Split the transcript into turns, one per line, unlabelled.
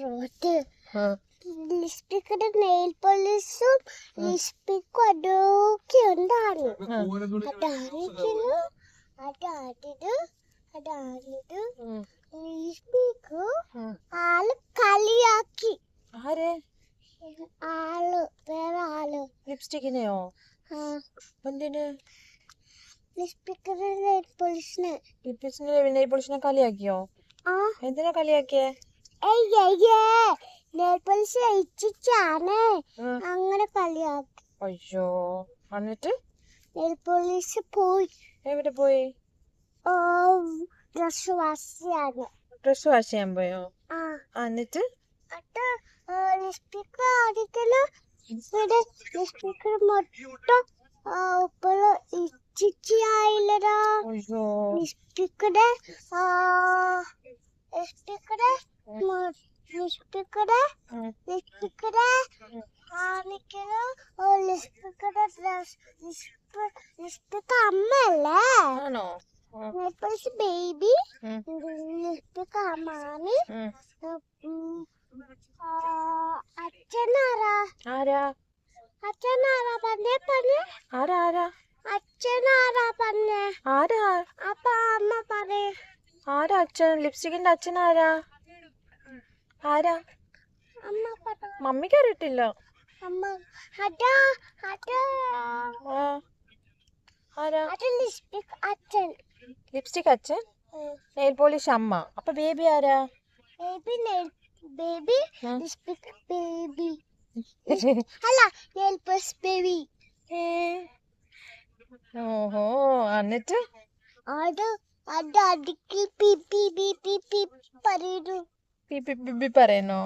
Rote ലിപ്സ്റ്റിക്കിന്റെ nail പോളിഷും ലിപ്സ്റ്റിക്കും അതൊക്കെ ഉണ്ടാണ്. അതാണിത് lipstick ആള് കളിയാക്കി. വേറെ ആള്
ലിപ്സ്റ്റിക്കിനെയോ? എന്തിന്?
ലിപ്സ്റ്റിക്കിന്റെ നെയിൽ പോളിഷിനെ.
നെയിൽ പോളിഷിനെ കളിയാക്കിയോ? എന്തിനാ കളിയാക്കിയേ?
നെയിൽ പോളിഷ് അയച്ചാണ് അങ്ങനെ കളിയാക്കി.
അയ്യോ, എന്നിട്ട്
നെയിൽ പോളിഷ് പോയി.
എവിടെ പോയി?
ഡ്രസ് വാഷ്
ചെയ്യാൻ പോയോ? എന്നിട്ട്
ലിപ്സ്റ്റിക് അടിക്കല് ലിപ്സ്റ്റിക് മൊത്തം ഉപ്പള് ഇച്ചിച്ചിയായില്ലടാ. ലിപ്സ്റ്റിക്കിന്റെ ലിപ്സ്റ്റിക് അമ്മല്ലേ ബേബി. ലിപ്സ്റ്റിക് അമ്മാമി. അച്ഛനാരാ പറഞ്ഞേ? അച്ഛനാരാ പറഞ്ഞേ? അപ്പൊ അമ്മ പറയേ
ആരാ അച്ഛൻ? ലിപ്സ്റ്റിക്കിന്റെ അച്ഛൻ ആരാ?
അമ്മ പറ.
മമ്മിക്ക് അറിയത്തില്ല. ലിപ്സ്റ്റിക് അച്ഛൻ, നെയിൽ പോളിഷ് അമ്മ. അപ്പൊ ബേബി ആരാ?
ബേബി ലിപ്സ്റ്റിക് ബേബി അല്ല നെയിൽ പോളിഷ് ബേബി.
ഓഹോ, എന്നിട്ട്
അത് അടിക്കി പി പി പി പി പി പറയുന്നു.
പറയുന്നോ?